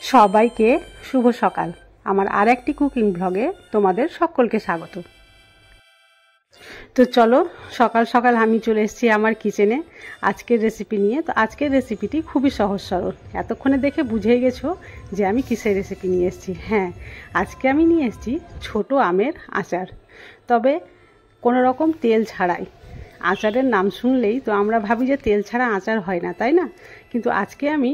সবাইকে শুভ সকাল। আমার আরেকটি কুকিং ব্লগে তোমাদের সকলকে স্বাগত। তো চলো, সকাল সকাল আমি চলে এসেছি আমার কিচেনে আজকের রেসিপি নিয়ে। তো আজকের রেসিপিটি খুবই সহজ সরল। এতক্ষণে দেখে বুঝেই গেছো যে আমি কিসের রেসিপি নিয়ে এসেছি। হ্যাঁ, আজকে আমি নিয়ে এসেছি ছোট আমের আচার, তবে কোনো রকম তেল ছাড়াই। আচারের নাম শুনলেই তো আমরা ভাবি যে তেল ছাড়া আচার হয় না, তাই না? কিন্তু আজকে আমি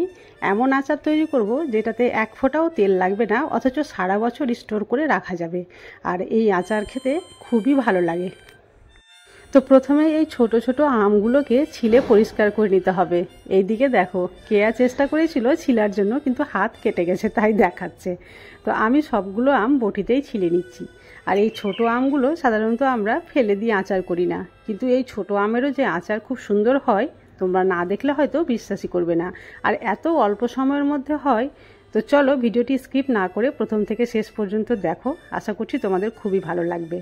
এমন আচার তৈরি করব যেটাতে এক ফোঁটাও তেল লাগবে না, অথচ সারা বছর স্টোর করে রাখা যাবে। আর এই আচার খেতে খুবই ভালো লাগে। তো প্রথমে এই ছোট ছোট আমগুলোকে ছিলে পরিষ্কার করে নিতে হবে। এইদিকে দেখো, কেয়া চেষ্টা করেছিল ছিলার জন্য, কিন্তু হাত কেটে গেছে, তাই দেখাচ্ছে। তো আমি সবগুলো আম বটিতেই ছিলে নিচ্ছি। আর এই ছোট আমগুলো সাধারণত আমরা ফেলে দিয়ে আচার করি না, কিন্তু এই ছোট আমেরও যে আচার খুব সুন্দর হয় তোমরা না দেখলে হয়তো বিশ্বাসই করবে না। আর এত অল্প সময়ের মধ্যে হয়। তো চলো, ভিডিওটি স্কিপ না করে প্রথম থেকে শেষ পর্যন্ত দেখো, আশা করছি তোমাদের খুবই ভালো লাগবে।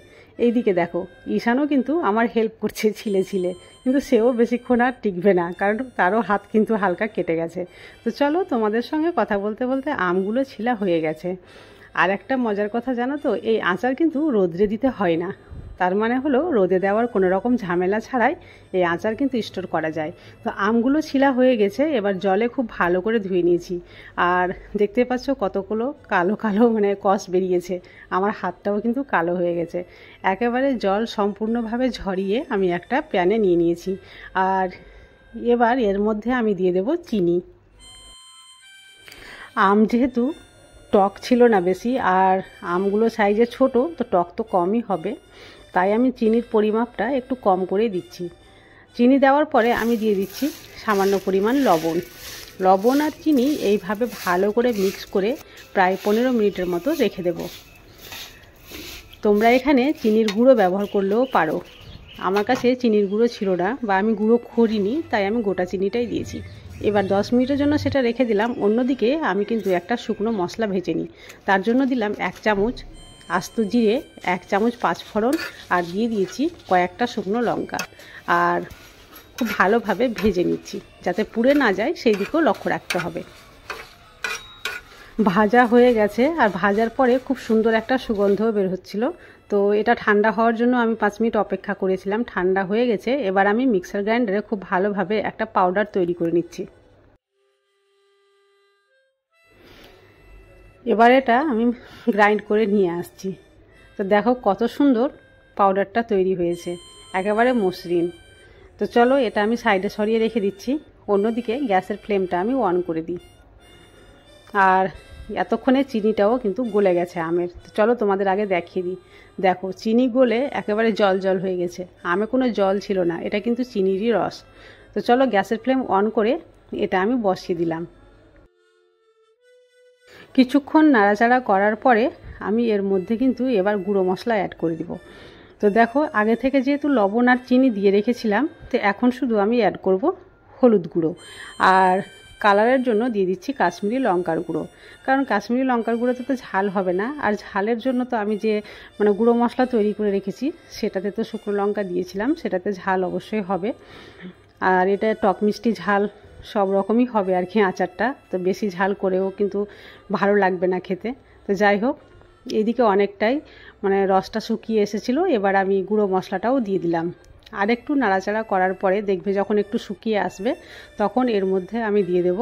এইদিকে দেখো, ঈশানও কিন্তু আমার হেল্প করছে ছিলে ছিলে, কিন্তু সেও বেশিক্ষণ আর টিকবে না, কারণ তারও হাত কিন্তু হালকা কেটে গেছে। তো চলো, তোমাদের সঙ্গে কথা বলতে বলতে আমগুলো ছিলা হয়ে গেছে। আর একটা মজার কথা জানো তো, এই আচার কিন্তু রোদ্রে দিতে হয় না। তার মানে হলো রোদে দেওয়ার কোনো রকম ঝামেলা ছাড়াই এই আচার কিন্তু স্টোর করা যায়। তো আমগুলো ছিলা হয়ে গেছে, এবার জলে খুব ভালো করে ধুয়ে নিয়েছি। আর দেখতে পাচ্ছ কতগুলো কালো কালো কষ বেরিয়েছে। আমার হাতটাও কিন্তু কালো হয়ে গেছে। একেবারে জল সম্পূর্ণভাবে ঝরিয়ে আমি একটা প্যানে নিয়ে নিয়েছি। আর এবার এর মধ্যে আমি দিয়ে দেব চিনি। আম যেহেতু টক ছিল না বেশি, আর আমগুলো সাইজে ছোট, তো টক তো কমই হবে, তাই আমি চিনির পরিমাপটা একটু কম করে দিচ্ছি। চিনি দেওয়ার পরে আমি দিয়ে দিচ্ছি সামান্য পরিমাণ লবণ। লবণ আর চিনি এইভাবে ভালো করে মিক্স করে প্রায় 15 মিনিটের মতো রেখে দেব। তোমরা এখানে চিনির গুঁড়ো ব্যবহার করলেও পারো। আমার কাছে চিনির গুঁড়ো ছিল না, বা আমি গুঁড়ো করিনি, তাই আমি গোটা চিনিটাই দিয়েছি। এবার 10 মিনিটের জন্য সেটা রেখে দিলাম। অন্যদিকে আমি কিন্তু একটা শুকনো মশলা ভেজে নিই। তার জন্য দিলাম 1 চামচ আস্ত জিরে, 1 চামচ 5 ফোড়ন, আর দিয়ে দিয়েছি কয়েকটা শুকনো লঙ্কা। আর খুব ভালোভাবে ভেজে নিচ্ছি, যাতে পুড়ে না যায় সেই দিকেও লক্ষ্য রাখতে হবে। ভাজা হয়ে গেছে, আর ভাজার পরে খুব সুন্দর একটা সুগন্ধও বের হচ্ছিল। তো এটা ঠান্ডা হওয়ার জন্য আমি 5 মিনিট অপেক্ষা করেছিলাম। ঠান্ডা হয়ে গেছে। এবার আমি মিক্সার গ্রাইন্ডারে খুব ভালোভাবে একটা পাউডার তৈরি করে নিচ্ছি। এবার এটা আমি গ্রাইন্ড করে নিয়ে আসছি। তো দেখো কত সুন্দর পাউডারটা তৈরি হয়েছে, একেবারে মসৃণ। তো চলো, এটা আমি সাইডে সরিয়ে রেখে দিচ্ছি। অন্যদিকে গ্যাসের ফ্লেমটা আমি অন করে দিই। আর এতক্ষণে চিনিটাও কিন্তু গলে গেছে আমের। তো চলো, তোমাদের আগে দেখিয়ে দিই। দেখো, চিনি গলে একেবারে জল জল হয়ে গেছে। আমে কোনো জল ছিল না, এটা কিন্তু চিনিরই রস। তো চলো, গ্যাসের ফ্লেম অন করে এটা আমি বসিয়ে দিলাম। কিছুক্ষণ নাড়াচাড়া করার পরে আমি এর মধ্যে কিন্তু এবার গুঁড়ো মশলা অ্যাড করে দিব। তো দেখো, আগে থেকে যেহেতু লবণ আর চিনি দিয়ে রেখেছিলাম, তো এখন শুধু আমি অ্যাড করব হলুদ গুঁড়ো। আর কালারের জন্য দিয়ে দিচ্ছি কাশ্মীরি লঙ্কার গুঁড়ো, কারণ কাশ্মীরি লঙ্কার গুঁড়োতে তো ঝাল হবে না। আর ঝালের জন্য তো আমি যে গুঁড়ো মশলা তৈরি করে রেখেছি, সেটাতে তো শুকনো লঙ্কা দিয়েছিলাম, সেটাতে ঝাল অবশ্যই হবে। আর এটা টক মিষ্টি ঝাল সব রকমই হবে আর কি আচারটা। তো বেশি ঝাল করেও কিন্তু ভালো লাগবে না খেতে। তো যাই হোক, এদিকে অনেকটাই রসটা শুকিয়ে এসেছিলো। এবার আমি গুঁড়ো মশলাটাও দিয়ে দিলাম। আর একটু নাড়াচাড়া করার পরে দেখবে যখন একটু শুকিয়ে আসবে, তখন এর মধ্যে আমি দিয়ে দেব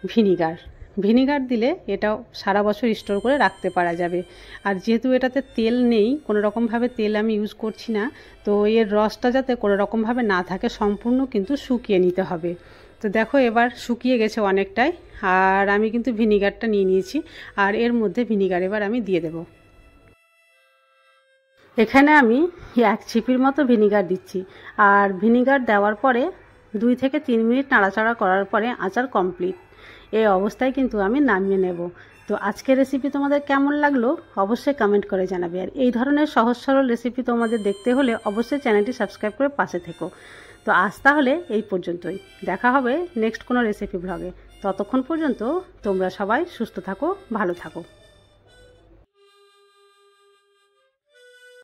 ভিনিগার। ভিনিগার দিলে এটাও সারা বছর স্টোর করে রাখতে পারা যাবে। আর যেহেতু এটাতে তেল নেই, কোনো রকমভাবে তেল আমি ইউজ করছি না, তো এর রসটা যাতে কোনো রকমভাবে না থাকে, সম্পূর্ণ কিন্তু শুকিয়ে নিতে হবে। তো দেখো, এবার শুকিয়ে গেছে অনেকটাই। আর আমি কিন্তু ভিনিগারটা নিয়ে নিয়েছি, আর এর মধ্যে ভিনিগার এবার আমি দিয়ে দেব। এখানে আমি 1 ছিপির মতো ভিনিগার দিচ্ছি। আর ভিনিগার দেওয়ার পরে 2 থেকে 3 মিনিট নাড়াচাড়া করার পরে আচার কমপ্লিট। এই অবস্থায় কিন্তু আমি নামিয়ে নেব। তো আজকের রেসিপি তোমাদের কেমন লাগলো অবশ্যই কমেন্ট করে জানাবে। আর এই ধরনের সহজ সরল রেসিপি তোমাদের দেখতে হলে অবশ্যই চ্যানেলটি সাবস্ক্রাইব করে পাশে থেকো। তো আজ তাহলে এই পর্যন্তই। দেখা হবে নেক্সট কোনো রেসিপি ব্লগে। ততক্ষণ পর্যন্ত তোমরা সবাই সুস্থ থাকো, ভালো থাকো।